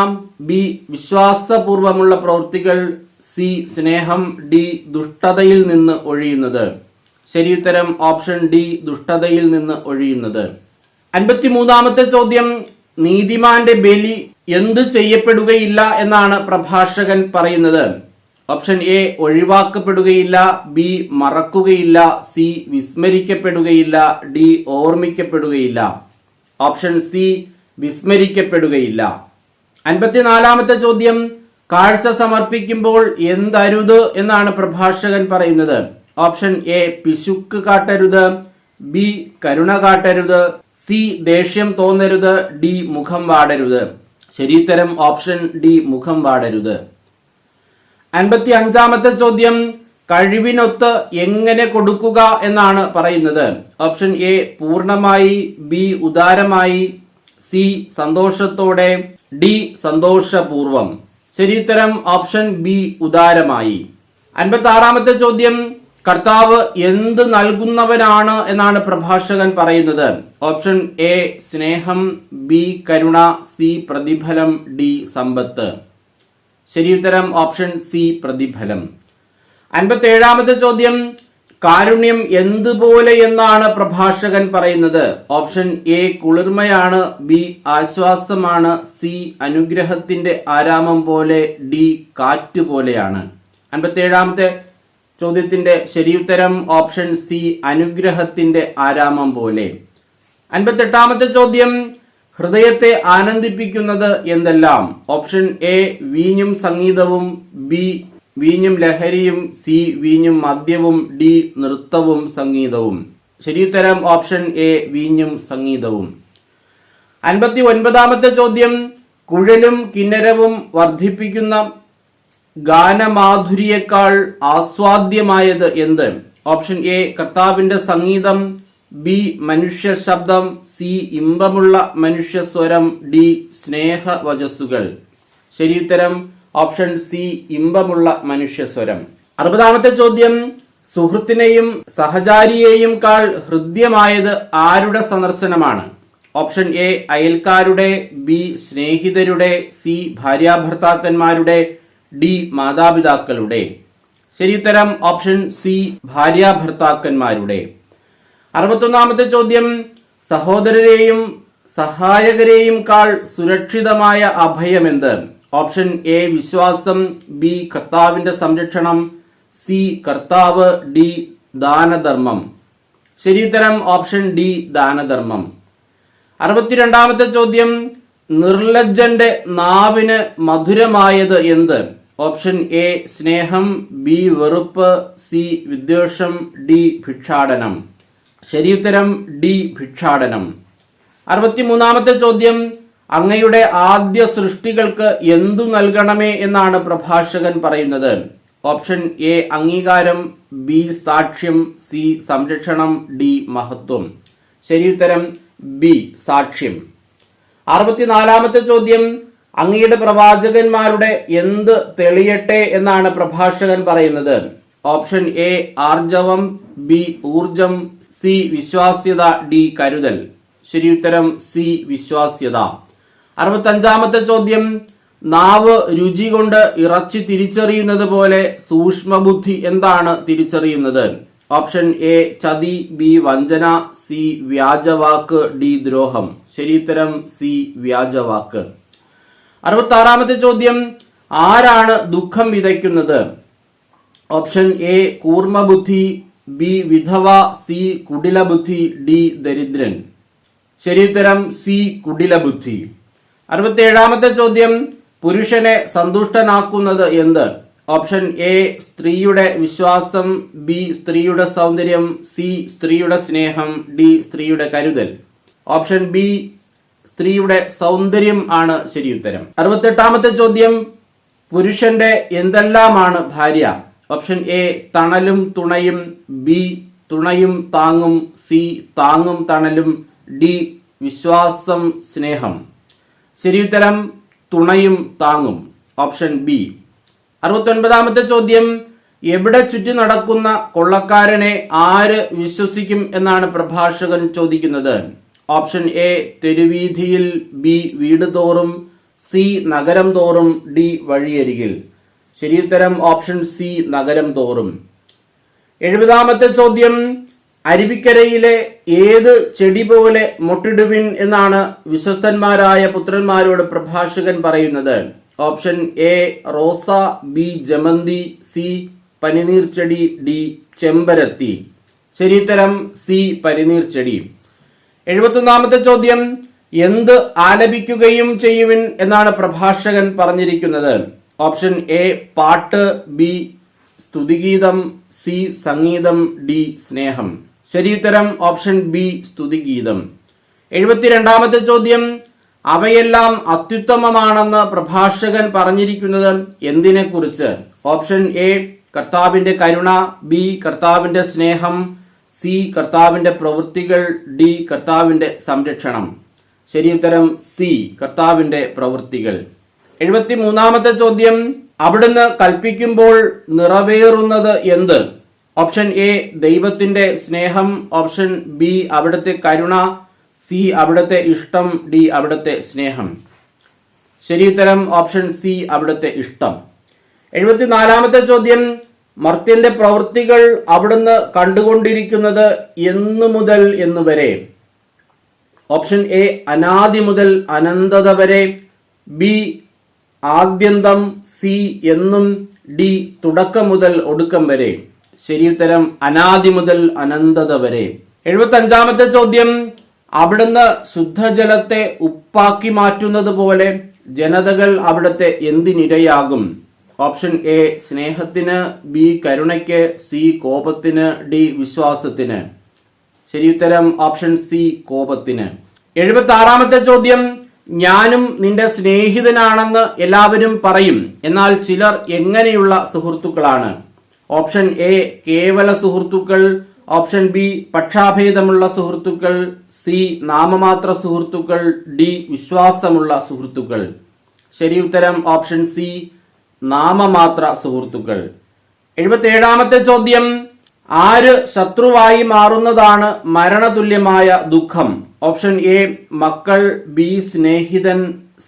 ബി വിശ്വാസപൂർവമുള്ള പ്രവൃത്തികൾ, സി സ്നേഹം, ഡി ദുഷ്ടതയിൽ നിന്ന് ഒഴിയുന്നത്. ശരിയുത്തരം ഓപ്ഷൻ ഡി ദുഷ്ടതയിൽ നിന്ന് ഒഴിയുന്നത്. 53ാമത്തെ ചോദ്യം, നീതിമാന്റെ ബലി എന്ത് ചെയ്യപ്പെടുകയില്ല എന്നാണ് പ്രഭാഷകൻ പറയുന്നത്? ഓപ്ഷൻ എ ഒഴിവാക്കപ്പെടുകയില്ല, ബി മറക്കുകയില്ല, സി വിസ്മരിക്കപ്പെടുകയില്ല, ഡി ഓർമ്മിക്കപ്പെടുകയില്ല. ഓപ്ഷൻ സി വിസ്മരിക്കപ്പെടുകയില്ല. 54-ാമത്തെ ചോദ്യം, കാഴ്ച സമർപ്പിക്കുമ്പോൾ എന്തരുത് എന്നാണ് പ്രഭാഷകൻ പറയുന്നത്? ഓപ്ഷൻ എ പിശുക്ക് കാട്ടരുത്, ബി കരുണ കാട്ടരുത്, സി ദേഷ്യം തോന്നരുത്, ഡി മുഖം വാടരുത്. ശരിയുത്തരം ഓപ്ഷൻ ഡി മുഖം വാടരുത്. 55-ാമത്തെ ചോദ്യം, കഴിവിനൊത്ത് എങ്ങനെ കൊടുക്കുക എന്നാണ് പറയുന്നത്? ഓപ്ഷൻ എ പൂർണ്ണമായി, ബി ഉദാരമായി, സി സന്തോഷത്തോടെ, ഡി സന്തോഷപൂർവം. ശരിയുത്തരം ഓപ്ഷൻ ബി ഉദാരമായി. 56-ാമത്തെ ചോദ്യം, കർത്താവ് എന്ത് നൽകുന്നവനാണ് എന്നാണ് പ്രഭാഷകൻ പറയുന്നത്? ഓപ്ഷൻ എ സ്നേഹം, ബി കരുണ, സി പ്രതിഫലം, ഡി സമ്പത്ത്. ശരിയുത്തരം ഓപ്ഷൻ സി പ്രതിഫലം. 57-ാമത്തെ ചോദ്യം, കാരുണ്യം എന്തുപോലെ എന്നാണ് പ്രഭാഷകൻ പറയുന്നത്? ഓപ്ഷൻ എ കുളിർമയാണ്, ബി ആശ്വാസമാണ്, സി അനുഗ്രഹത്തിന്റെ ആരാമം പോലെ, ഡി കാറ്റ് പോലെയാണ്. 57-ാമത്തെ ചോദ്യത്തിന്റെ ശരിയുത്തരം ഓപ്ഷൻ സി അനുഗ്രഹത്തിന്റെ ആരാമം പോലെ. 58-ാമത്തെ ചോദ്യം, ഹൃദയത്തെ ആനന്ദിപ്പിക്കുന്നത് എന്തെല്ലാം? ഓപ്ഷൻ എ വീഞ്ഞും സംഗീതവും, ബി വീഞ്ഞും ലഹരിയും, സി വീഞ്ഞും മദ്യവും, ഡി നൃത്തവും സംഗീതവും. ശരിയുത്തരം ഓപ്ഷൻ എ വീഞ്ഞും സംഗീതവും. 59-ാമത്തെ ചോദ്യം, കുഴലും കിന്നരവും വർദ്ധിപ്പിക്കുന്ന ഗാനമാധുരിയേക്കാൾ ആസ്വാദ്യമായത് എന്ത്? ഓപ്ഷൻ എ കർത്താവിന്റെ സംഗീതം, ബി മനുഷ്യ ശബ്ദം, സി ഇമ്പമുള്ള മനുഷ്യ സ്വരം, ഡി സ്നേഹവചസ്സുകൾ. ശരിയുത്തരം ഓപ്ഷൻ സി ഇമ്പമുള്ള മനുഷ്യ സ്വരം. 60-ാമത്തെ ചോദ്യം, സുഹൃത്തിനെയും സഹചാരിയെയും കാൾ ഹൃദ്യമായത് ആരുടെ സന്ദർശനമാണ്? ഓപ്ഷൻ എ അയൽക്കാരുടെ, ബി സ്നേഹിതരുടെ, സി ഭാര്യാഭർത്താക്കന്മാരുടെ, ഡി മാതാപിതാക്കളുടെ. ശരിയുത്തരം ഓപ്ഷൻ സി ഭാര്യാഭർത്താക്കന്മാരുടെ. 61-ാമത്തെ ചോദ്യം, സഹോദരരെയും സഹായകരെയും കാൾ സുരക്ഷിതമായ അഭയമെന്ത്? ഓപ്ഷൻ എ വിശ്വാസം, ബി കർത്താവിന്റെ സംരക്ഷണം, സി കർത്താവ്, ഡി ദാനധർമ്മം. ശരിയുത്തരം ഓപ്ഷൻ ഡി ദാനധർമ്മം. 62-ാമത്തെ ചോദ്യം, നിർലജ്ജന്റെ നാവിന് മധുരമായത് എന്ത്? ഓപ്ഷൻ എ സ്നേഹം, ബി വെറുപ്പ്, സി വിദ്വേഷം, ഡി ഭിക്ഷാടനം. ശരിയുത്തരം ഡി ഭിക്ഷാടനം. 63-ാമത്തെ ചോദ്യം, അങ്ങയുടെ ആദ്യ സൃഷ്ടികൾക്ക് എന്തു നൽകണമേ എന്നാണ് പ്രഭാഷകൻ പറയുന്നത്? ഓപ്ഷൻ എ അംഗീകാരം, ബി സാക്ഷ്യം, സി സംരക്ഷണം, ഡി മഹത്വം. ശരിയുത്തരം ബി സാക്ഷ്യം. 64-ാമത്തെ ചോദ്യം, അങ്ങയുടെ പ്രവാചകന്മാരുടെ എന്ത് തെളിയട്ടെ എന്നാണ് പ്രഭാഷകൻ പറയുന്നത്? ഓപ്ഷൻ എ ആർജവം, ബി ഊർജം, സി വിശ്വാസ്യത, ഡി കരുതൽ. ശരിയുത്തരം സി വിശ്വാസ്യത. 65-ാമത്തെ ചോദ്യം, നാവ് രുചി കൊണ്ട് ഇറച്ചി തിരിച്ചറിയുന്നത് പോലെ സൂക്ഷ്മബുദ്ധി എന്താണ് തിരിച്ചറിയുന്നത്? ഓപ്ഷൻ എ ചതി, ബി വഞ്ചന, സി വ്യാജവാക്ക്, ഡി ദ്രോഹം. ശരിയുത്തരം സി വ്യാജവാക്ക്. 66-ാമത്തെ ചോദ്യം, ആരാണ് ദുഃഖം വിതയ്ക്കുന്നത്? ഓപ്ഷൻ എ കൂർമ്മബുദ്ധി, ബി വിധവ, സി കുടിലബുദ്ധി, ഡി ദരിദ്രൻ. ശരിയുത്തരം സി കുടിലബുദ്ധി. 67-ാമത്തെ ചോദ്യം, പുരുഷനെ സന്തുഷ്ടനാക്കുന്നത് എന്ത്? ഓപ്ഷൻ എ സ്ത്രീയുടെ വിശ്വാസം, ബി സ്ത്രീയുടെ സൗന്ദര്യം, സി സ്ത്രീയുടെ സ്നേഹം, ഡി സ്ത്രീയുടെ കരുതൽ. ഓപ്ഷൻ ബി സ്ത്രീയുടെ സൗന്ദര്യം ആണ് ശരിയുത്തരം. 68-ാമത്തെ ചോദ്യം, പുരുഷന്റെ എന്തെല്ലാമാണ് ഭാര്യ? ഓപ്ഷൻ എ തണലും തുണയും, ബി തുണയും താങ്ങും, സി താങ്ങും തണലും, ഡി വിശ്വാസം സ്നേഹം. ശരിയുത്തരം തുണയും താങ്ങും. Option B. 69-ാമത്തെ ചോദ്യം, എവിടെ ചുറ്റി നടക്കുന്ന കൊള്ളക്കാരനെ ആര് വിശ്വസിക്കും എന്നാണ് പ്രഭാഷകൻ ചോദിക്കുന്നത്? ഓപ്ഷൻ എ തെരുവീഥിയിൽ, ബി വീട് തോറും, സി നഗരം തോറും, ഡി വഴിയരികിൽ. ശരിയുത്തരം ഓപ്ഷൻ സി നഗരം തോറും. 70-ാമത്തെ ചോദ്യം, അരുവിക്കരയിലെ ഏത് ചെടി പോലെ മൊട്ടിടുവിൻ എന്നാണ് വിശ്വസ്തന്മാരായ പുത്രന്മാരോട് പ്രഭാഷകൻ പറയുന്നത്? ഓപ്ഷൻ എ റോസ, ബി ജമന്തി, സി പനിനീർ ചെടി, ഡി ചെമ്പരത്തി. ശരിയുത്തരം സി പനിനീർ ചെടി. 71-ാമത്തെ ചോദ്യം, എന്ത് ആലപിക്കുകയും ചെയ്യുവിൻ എന്നാണ് പ്രഭാഷകൻ പറഞ്ഞിരിക്കുന്നത്? ഓപ്ഷൻ എ പാട്ട്, ബി സ്തുതിഗീതം, സി സംഗീതം, ഡി സ്നേഹം. ശരിയുത്തരം ഓപ്ഷൻ ബി സ്തുതിഗീതം. 72ാമത്തെ ചോദ്യം, അവയെല്ലാം അത്യുത്തമമാണെന്ന് പ്രഭാഷകൻ പറഞ്ഞിരിക്കുന്നത് എന്തിനെ കുറിച്ച്? ഓപ്ഷൻ എ കർത്താവിന്റെ കരുണ, ബി കർത്താവിന്റെ സ്നേഹം, സി കർത്താവിന്റെ പ്രവൃത്തികൾ, ഡി കർത്താവിന്റെ സംരക്ഷണം. ശരിയുത്തരം സി കർത്താവിന്റെ പ്രവൃത്തികൾ. 73ാമത്തെ ചോദ്യം, അവിടുന്ന് കൽപ്പിക്കുമ്പോൾ നിറവേറുന്നത് എന്ത്? ഓപ്ഷൻ എ ദൈവത്തിന്റെ സ്നേഹം, ഓപ്ഷൻ ബി അവിടുത്തെ കരുണ, സി അവിടുത്തെ ഇഷ്ടം, ഡി അവിടുത്തെ സ്നേഹം. ശരിയുത്തരം ഓപ്ഷൻ സി അവിടുത്തെ ഇഷ്ടം. 74ാമത്തെ ചോദ്യം, മർത്യന്റെ പ്രവൃത്തികൾ അവിടുന്ന് കണ്ടുകൊണ്ടിരിക്കുന്നത് എന്നു മുതൽ എന്നുവരെ? ഓപ്ഷൻ എ അനാദി മുതൽ അനന്തത വരെ, ബി ആദ്യന്തം, സി എന്നും, ഡി തുടക്കം മുതൽ ഒടുക്കം വരെ. ശരിയുത്തരം അനാദി മുതൽ അനന്തത വരെ. 75ാമത്തെ ചോദ്യം, അവിടുന്ന് ശുദ്ധജലത്തെ ഉപ്പാക്കി മാറ്റുന്നത് പോലെ ജനതകൾ അവിടുത്തെ എന്തിനിരയാകും? ഓപ്ഷൻ എ സ്നേഹത്തിന്, ബി കരുണയ്ക്ക്, സി കോപത്തിന്, ഡി വിശ്വാസത്തിന്. ശരിയുത്തരം ഓപ്ഷൻ സി കോപത്തിന്. 76ാമത്തെ ചോദ്യം, ഞാനും നിന്റെ സ്നേഹിതനാണെന്ന് എല്ലാവരും പറയും, എന്നാൽ ചിലർ എങ്ങനെയുള്ള സുഹൃത്തുക്കളാണ്? ഓപ്ഷൻ എ കേവല സുഹൃത്തുക്കൾ, ഓപ്ഷൻ ബി പക്ഷാഭേദമുള്ള സുഹൃത്തുക്കൾ, സി നാമമാത്ര സുഹൃത്തുക്കൾ, ഡി വിശ്വാസമുള്ള സുഹൃത്തുക്കൾ. ശരിയുത്തരം ഓപ്ഷൻ സി നാമമാത്ര സുഹൃത്തുക്കൾ. 77ാമത്തെ ചോദ്യം, ആര് ശത്രുവായി മാറുന്നതാണ് മരണതുല്യമായ ദുഃഖം? ഓപ്ഷൻ എ മക്കൾ, ബി സ്നേഹിതൻ,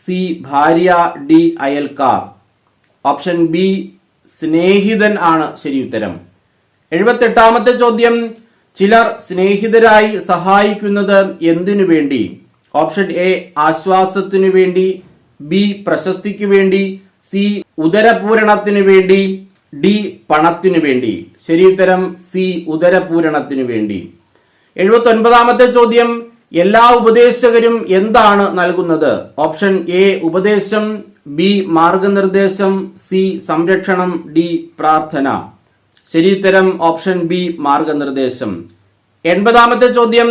സി ഭാര്യ, ഡി അയൽക്കാർ. ഓപ്ഷൻ ബി സ്നേഹിതൻ ആണ് ശരിയുത്തരം. 78ാമത്തെ ചോദ്യം, ചിലർ സ്നേഹിതരായി സഹായിക്കുന്നത് എന്തിനു വേണ്ടി? ഓപ്ഷൻ എ ആശ്വാസത്തിനു വേണ്ടി, ബി പ്രശസ്തിക്കു വേണ്ടി, സി ഉദരപൂരണത്തിനു വേണ്ടി, ഡി പണത്തിനു വേണ്ടി. ശരിയുത്തരം സി ഉദരപൂരണത്തിനു വേണ്ടി. 79ാമത്തെ ചോദ്യം, എല്ലാ ഉപദേശകരും എന്താണ് നൽകുന്നത്? ഓപ്ഷൻ എ ഉപദേശം, ബി മാർഗനിർദ്ദേശം, സി സംരക്ഷണം, ഡി പ്രാർത്ഥന. ശരിയുത്തരം ഓപ്ഷൻ ബി മാർഗനിർദ്ദേശം. 80ാമത്തെ ചോദ്യം,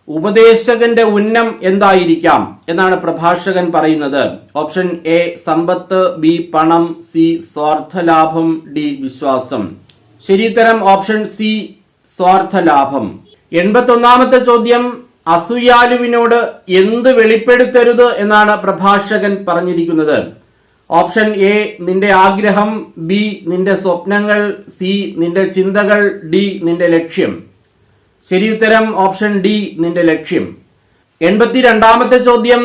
ഉപദേശകന്റെ ഉന്നം എന്തായിരിക്കാം എന്നാണ് പ്രഭാഷകൻ പറയുന്നത്? ഓപ്ഷൻ എ സമ്പത്ത്, ബി പണം, സി സ്വാർത്ഥലാഭം, ഡി വിശ്വാസം. ശരിയുത്തരം ഓപ്ഷൻ സി സ്വാർത്ഥലാഭം. 81ാമത്തെ ചോദ്യം, അസൂയാലുവിനോട് എന്ത് വെളിപ്പെടുത്തരുത് എന്നാണ് പ്രഭാഷകൻ പറഞ്ഞിരിക്കുന്നത്? ഓപ്ഷൻ എ നിന്റെ ആഗ്രഹം, ബി നിന്റെ സ്വപ്നങ്ങൾ, സി നിന്റെ ചിന്തകൾ, ഡി നിന്റെ ലക്ഷ്യം. ശരിയുത്തരം ഓപ്ഷൻ ഡി നിന്റെ ലക്ഷ്യം. 82ാമത്തെ ചോദ്യം,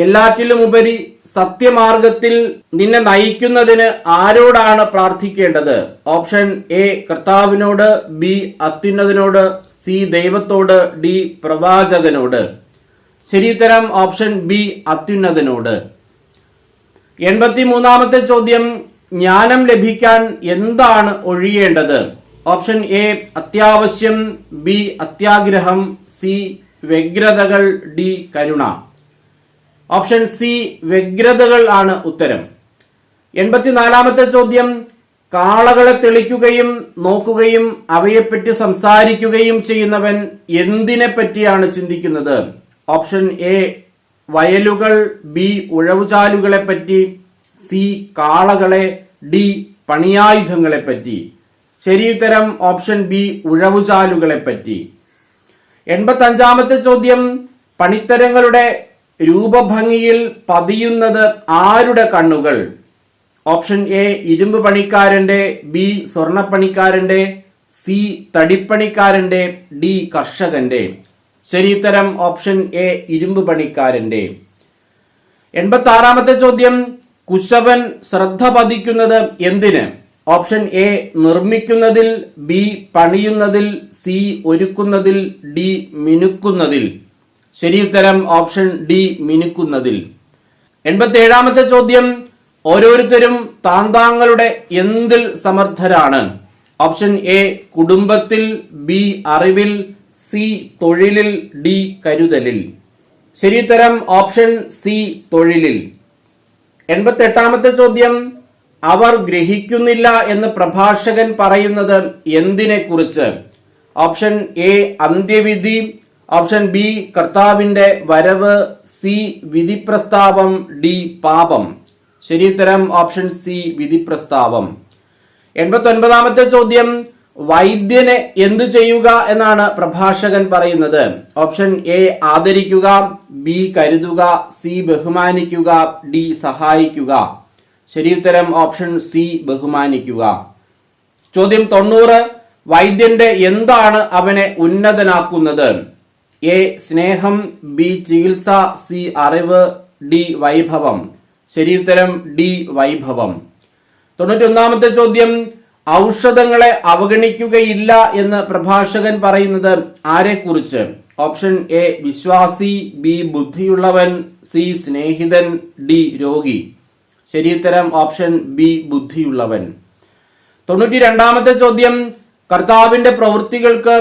എല്ലാറ്റിലും ഉപരി സത്യമാർഗത്തിൽ നിന്നെ നയിക്കുന്നതിന് ആരോടാണ് പ്രാർത്ഥിക്കേണ്ടത്? ഓപ്ഷൻ എ കർത്താവിനോട്, ബി അത്യുന്നതനോട്, സി ദൈവത്തോട്, ഡി പ്രവാചകനോട്. ശരിയുത്തരം ഓപ്ഷൻ ബി അത്യുന്നതനോട്. 83ാമത്തെ ചോദ്യം, ജ്ഞാനം ലഭിക്കാൻ എന്താണ് ഒഴിയേണ്ടത്? ഓപ്ഷൻ എ അത്യാവശ്യം, ബി അത്യാഗ്രഹം, സി വ്യഗ്രതകൾ, ഡി കരുണ. ഓപ്ഷൻ സി വ്യഗ്രതകൾ ആണ് ഉത്തരം. 84ാമത്തെ ചോദ്യം, കാളകളെ തെളിക്കുകയും നോക്കുകയും അവയെപ്പറ്റി സംസാരിക്കുകയും ചെയ്യുന്നവൻ എന്തിനെ പറ്റിയാണ് ചിന്തിക്കുന്നത്? ഓപ്ഷൻ എ വയലുകൾ, ബി ഉഴവുചാലുകളെ പറ്റി, സി കാളകളെ, ഡി പണിയായുധങ്ങളെ പറ്റി. ശരിയുത്തരം ഓപ്ഷൻ ബി ഉഴവുചാലുകളെ പറ്റി. 85ാമത്തെ ചോദ്യം, പണിത്തരങ്ങളുടെ രൂപഭംഗിയിൽ പതിയുന്നത് ആരുടെ കണ്ണുകൾ? ഓപ്ഷൻ എ ഇരുമ്പ് പണിക്കാരന്റെ, ബി സ്വർണപ്പണിക്കാരന്റെ, സി തടിപ്പണിക്കാരന്റെ, ഡി കർഷകന്റെ. ശരിയുത്തരം ഓപ്ഷൻ എ ഇരുമ്പ് പണിക്കാരന്റെ. 86ാമത്തെ ചോദ്യം, കുശവൻ ശ്രദ്ധ പതിക്കുന്നത് എന്തിന്? ഓപ്ഷൻ എ നിർമ്മിക്കുന്നതിൽ, ബി പണിയുന്നതിൽ, സി ഒരുക്കുന്നതിൽ, ഡി മിനുക്കുന്നതിൽ. ശരിയുത്തരം ഓപ്ഷൻ ഡി മിനുക്കുന്നതിൽ. 87ാമത്തെ ചോദ്യം, ഓരോരുത്തരും താന്താങ്ങളുടെ എന്തിൽ സമർത്ഥരാണ്? ഓപ്ഷൻ എ കുടുംബത്തിൽ, ബി അറിവിൽ, സി തൊഴിലിൽ, ഡി കരുതലിൽ. ശരിയുത്തരം ഓപ്ഷൻ സി തൊഴിലിൽ. 88ാമത്തെ ചോദ്യം, അവർ ഗ്രഹിക്കുന്നില്ല എന്ന് പ്രഭാഷകൻ പറയുന്നത് എന്തിനെ കുറിച്ച്? ഓപ്ഷൻ എ അന്ത്യവിധി, ഓപ്ഷൻ ബി കർത്താവിന്റെ വരവ്, സി വിധി പ്രസ്താവം, ഡി പാപം. ശരിയുത്തരം ഓപ്ഷൻ സി വിധി പ്രസ്താവം. 89ാമത്തെ ചോദ്യം, വൈദ്യനെ എന്തു ചെയ്യുക എന്നാണ് പ്രഭാഷകൻ പറയുന്നത്? ഓപ്ഷൻ എ ആദരിക്കുക, ബി കരുതുക, സി ബഹുമാനിക്കുക, ഡി സഹായിക്കുക. ശരിയുത്തരം ഓപ്ഷൻ സി ബഹുമാനിക്കുക. ചോദ്യം 90, വൈദ്യന്റെ എന്താണ് അവനെ ഉന്നതനാക്കുന്നത്? എ സ്നേഹം, ബി ചികിത്സ, സി അറിവ്, ഡി വൈഭവം. ശരിയുത്തരം ഡി വൈഭവം. 91ാമത്തെ ചോദ്യം, ഔഷധങ്ങളെ അവഗണിക്കുകയില്ല എന്ന് പ്രഭാഷകൻ പറയുന്നത് ആരെക്കുറിച്ച്? ഓപ്ഷൻ എ വിശ്വാസി, ബി ബുദ്ധിയുള്ളവൻ, സി സ്നേഹിതൻ, ഡി രോഗി. ശരിയുത്തരം ഓപ്ഷൻ ബി ബുദ്ധിയുള്ളവൻ. 92ാമത്തെ ചോദ്യം, കർത്താവിന്റെ പ്രവൃത്തികൾക്ക്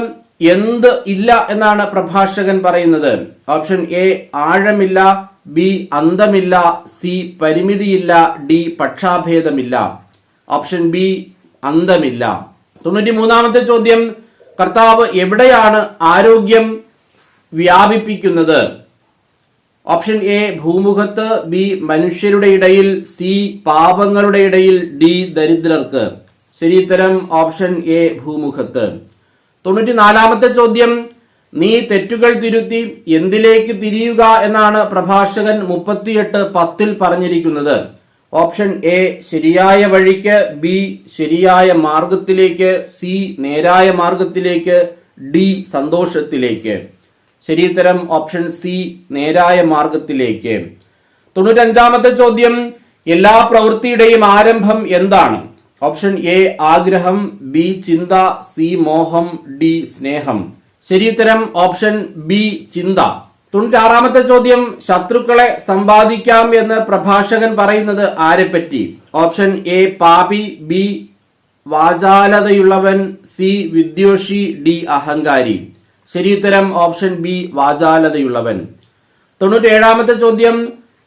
എന്ത് ഇല്ല എന്നാണ് പ്രഭാഷകൻ പറയുന്നത്? ഓപ്ഷൻ എ ആഴമില്ല, ബി അന്തമില്ല, സി പരിമിതിയില്ല, ഡി പക്ഷാഭേദമില്ല. ഓപ്ഷൻ ബി അന്തമില്ല. 93ാമത്തെ ചോദ്യം, കർത്താവ് എവിടെയാണ് ആരോഗ്യം വ്യാപിപ്പിക്കുന്നത്? ഓപ്ഷൻ എ ഭൂമുഖത്ത്, ബി മനുഷ്യരുടെ ഇടയിൽ, സി പാപങ്ങളുടെ ഇടയിൽ, ഡി ദരിദ്രർക്ക്. ശരിയുത്തരം ഓപ്ഷൻ എ ഭൂമുഖത്ത്. 94ാമത്തെ ചോദ്യം, നീ തെറ്റുകൾ തിരുത്തി എന്തിലേക്ക് തിരിയുക എന്നാണ് പ്രഭാഷകൻ 38:10 പറഞ്ഞിരിക്കുന്നത്? ഓപ്ഷൻ എ ശരിയായ വഴിക്ക്, ബി ശരിയായ മാർഗത്തിലേക്ക്, സി നേരായ മാർഗത്തിലേക്ക്, ഡി സന്തോഷത്തിലേക്ക്. ശരിയുത്തരം ഓപ്ഷൻ സി നേരായ മാർഗത്തിലേക്ക്. 95ാമത്തെ ചോദ്യം, എല്ലാ പ്രവൃത്തിയുടെയും ആരംഭം എന്താണ്? ഓപ്ഷൻ എ ആഗ്രഹം, ബി ചിന്ത, സി മോഹം, ഡി സ്നേഹം. ശരിയുത്തരം ഓപ്ഷൻ ബി ചിന്ത. 96ാമത്തെ ചോദ്യം, ശത്രുക്കളെ സമ്പാദിക്കാം എന്ന് പ്രഭാഷകൻ പറയുന്നത് ആരെപ്പറ്റി? ഓപ്ഷൻ എ പാപി, ബി വാചാലതയുള്ളവൻ, സി വിദ്വേഷി, ഡി അഹങ്കാരി. ശരിയുത്തരം ഓപ്ഷൻ ബി വാചാലതയുള്ളവൻ. 97ാമത്തെ ചോദ്യം,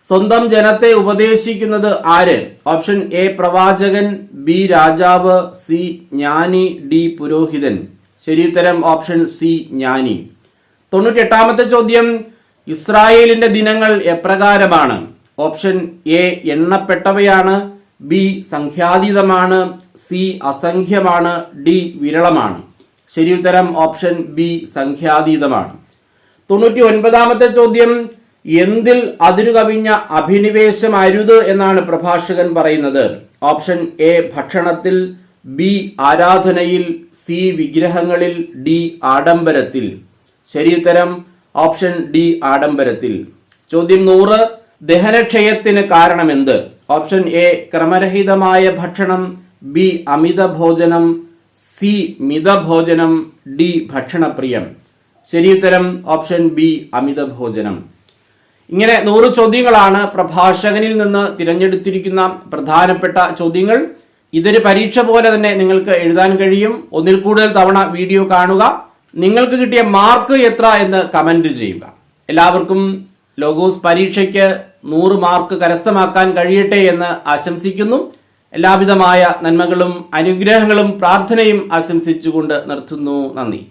സ്വന്തം ജനത്തെ ഉപദേശിക്കുന്നത് ആര്? ഓപ്ഷൻ എ പ്രവാചകൻ, ബി രാജാവ്, സി ജ്ഞാനി, ഡി പുരോഹിതൻ. ശരിയുത്തരം ഓപ്ഷൻ സി ജ്ഞാനി. 98ാമത്തെ ചോദ്യം, ഇസ്രായേലിന്റെ ദിനങ്ങൾ എപ്രകാരമാണ്? ഓപ്ഷൻ എ എണ്ണപ്പെട്ടവയാണ്, ബി സംഖ്യാതീതമാണ്, സി അസംഖ്യമാണ്, ഡി വിരളമാണ്. ശരിയുത്തരം ഓപ്ഷൻ ബി സംഖ്യാതീതമാണ്. 99ാമത്തെ ചോദ്യം, എന്തിൽ അതിരുകവിഞ്ഞ അഭിനിവേശം അരുത് എന്നാണ് പ്രഭാഷകൻ പറയുന്നത്? ഓപ്ഷൻ എ ഭക്ഷണത്തിൽ, ബി ആരാധനയിൽ, സി വിഗ്രഹങ്ങളിൽ, ഡി ആഡംബരത്തിൽ. ശരിയുത്തരം ഓപ്ഷൻ ഡി ആഡംബരത്തിൽ. ചോദ്യം 100, ദഹനക്ഷയത്തിന് കാരണമെന്ത്? ഓപ്ഷൻ എ ക്രമരഹിതമായ ഭക്ഷണം, ബി അമിത ഭോജനം, സി മിതഭോജനം, ഡി ഭക്ഷണപ്രിയം. ശരിയുത്തരം ഓപ്ഷൻ ബി അമിത ഭോജനം. ഇങ്ങനെ 100 ചോദ്യങ്ങളാണ് പ്രഭാഷകനിൽ നിന്ന് തിരഞ്ഞെടുത്തിരിക്കുന്ന പ്രധാനപ്പെട്ട ചോദ്യങ്ങൾ. ഇതൊരു പരീക്ഷ പോലെ തന്നെ നിങ്ങൾക്ക് എഴുതാൻ കഴിയും. ഒന്നിൽ കൂടുതൽ തവണ വീഡിയോ കാണുക. നിങ്ങൾക്ക് കിട്ടിയ മാർക്ക് എത്ര എന്ന് കമന്റ് ചെയ്യുക. എല്ലാവർക്കും ലോഗോസ് പരീക്ഷയ്ക്ക് 100 മാർക്ക് കരസ്ഥമാക്കാൻ കഴിയട്ടെ എന്ന് ആശംസിക്കുന്നു. എല്ലാവിധമായ നന്മകളും അനുഗ്രഹങ്ങളും പ്രാർത്ഥനയും ആശംസിച്ചുകൊണ്ട് നിർത്തുന്നു. നന്ദി.